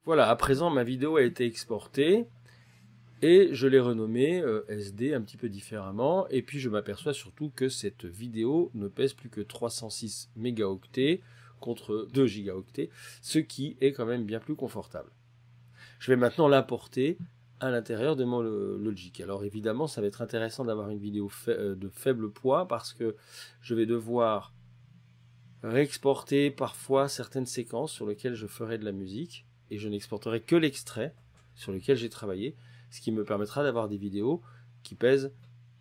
Voilà, à présent ma vidéo a été exportée et je l'ai renommée SD un petit peu différemment. Et puis je m'aperçois surtout que cette vidéo ne pèse plus que 306 mégaoctets contre 2 gigaoctets, ce qui est quand même bien plus confortable. Je vais maintenant l'importer à l'intérieur de mon Logic. Alors évidemment, ça va être intéressant d'avoir une vidéo de faible poids parce que je vais devoir réexporter parfois certaines séquences sur lesquelles je ferai de la musique et je n'exporterai que l'extrait sur lequel j'ai travaillé, ce qui me permettra d'avoir des vidéos qui pèsent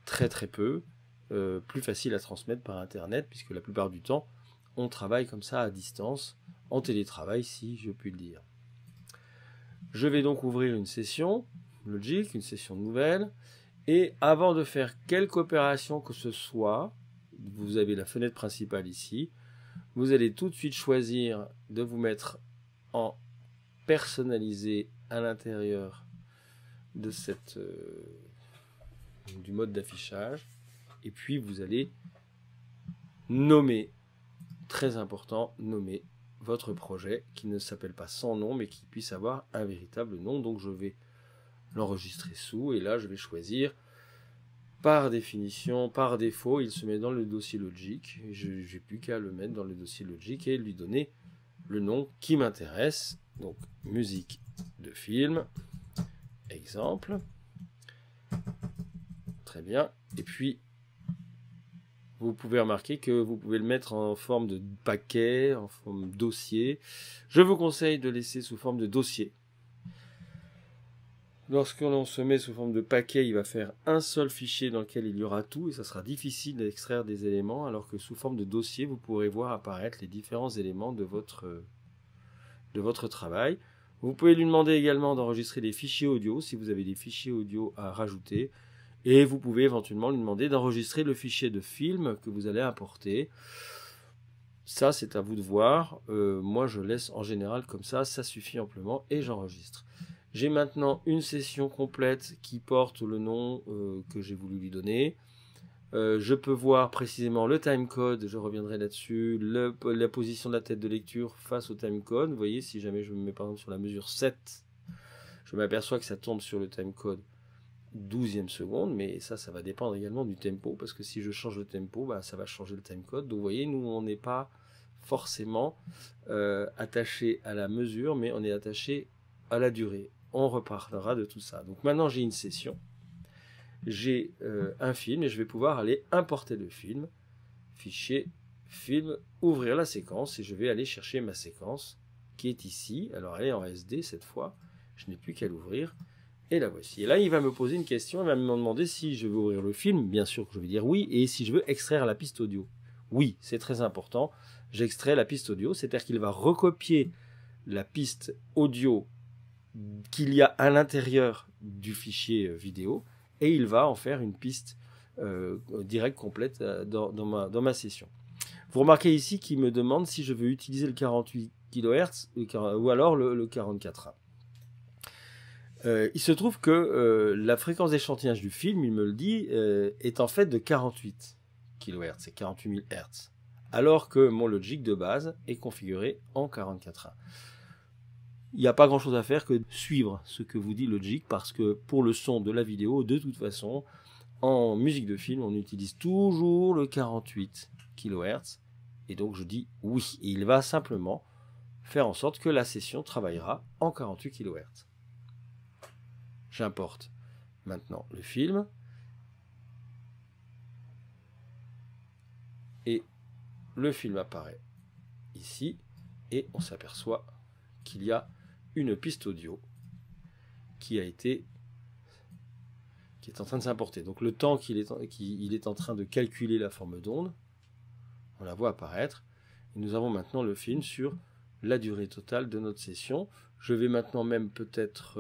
très très peu, plus facile à transmettre par internet puisque la plupart du temps on travaille comme ça à distance, en télétravail si je puis le dire. Je vais donc ouvrir une session Logic, une session nouvelle, et avant de faire quelque opération que ce soit, vous avez la fenêtre principale ici, vous allez tout de suite choisir de vous mettre en personnalisé à l'intérieur de du mode d'affichage, et puis vous allez nommer, très important, nommer votre projet qui ne s'appelle pas sans nom mais qui puisse avoir un véritable nom. Donc je vais l'enregistrer sous et là je vais choisir par définition, par défaut, il se met dans le dossier Logic. Je n'ai plus qu'à le mettre dans le dossier Logic et lui donner le nom qui m'intéresse. Donc musique de film, exemple. Très bien. Et puis vous pouvez remarquer que vous pouvez le mettre en forme de paquet, en forme de dossier. Je vous conseille de laisser sous forme de dossier. Lorsque l'on se met sous forme de paquet, il va faire un seul fichier dans lequel il y aura tout et ça sera difficile d'extraire des éléments, alors que sous forme de dossier, vous pourrez voir apparaître les différents éléments de votre travail. Vous pouvez lui demander également d'enregistrer des fichiers audio si vous avez des fichiers audio à rajouter. Et vous pouvez éventuellement lui demander d'enregistrer le fichier de film que vous allez importer. Ça, c'est à vous de voir. Moi, je laisse en général comme ça suffit amplement et j'enregistre. J'ai maintenant une session complète qui porte le nom que j'ai voulu lui donner. Je peux voir précisément le timecode, je reviendrai là-dessus, la position de la tête de lecture face au timecode. Vous voyez, si jamais je me mets par exemple sur la mesure 7, je m'aperçois que ça tombe sur le timecode 12e seconde, mais ça va dépendre également du tempo, parce que si je change le tempo, bah, ça va changer le timecode. Donc vous voyez, nous on n'est pas forcément attaché à la mesure, mais on est attaché à la durée. On reparlera de tout ça. Donc maintenant j'ai une session, j'ai un film et je vais pouvoir aller importer le film, fichier, film, ouvrir la séquence et je vais aller chercher ma séquence qui est ici. Alors elle est en SD cette fois, je n'ai plus qu'à l'ouvrir et la voici. Et là il va me poser une question, il va me demander si je veux ouvrir le film, bien sûr que je vais dire oui, et si je veux extraire la piste audio. Oui, c'est très important, j'extrais la piste audio, c'est-à-dire qu'il va recopier la piste audio qu'il y a à l'intérieur du fichier vidéo et il va en faire une piste directe complète dans ma session. Vous remarquez ici qu'il me demande si je veux utiliser le 48 kHz ou alors le 44. Il se trouve que la fréquence d'échantillage du film, il me le dit, est en fait de 48 kHz, c'est 48 000 Hz, alors que mon Logic de base est configuré en 44. Il n'y a pas grand chose à faire que de suivre ce que vous dit Logic, parce que pour le son de la vidéo, de toute façon, en musique de film, on utilise toujours le 48 kHz, et donc je dis oui, et il va simplement faire en sorte que la session travaillera en 48 kHz. J'importe maintenant le film, et le film apparaît ici, et on s'aperçoit qu'il y a une piste audio qui est en train de s'importer. Donc le temps qu'il est en train de calculer la forme d'onde, on la voit apparaître, et nous avons maintenant le film sur la durée totale de notre session. Je vais maintenant même peut-être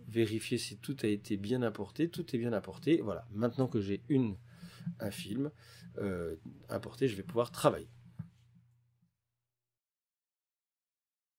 vérifier si tout a été bien importé. Tout est bien importé. Voilà, maintenant que j'ai un film importé, je vais pouvoir travailler.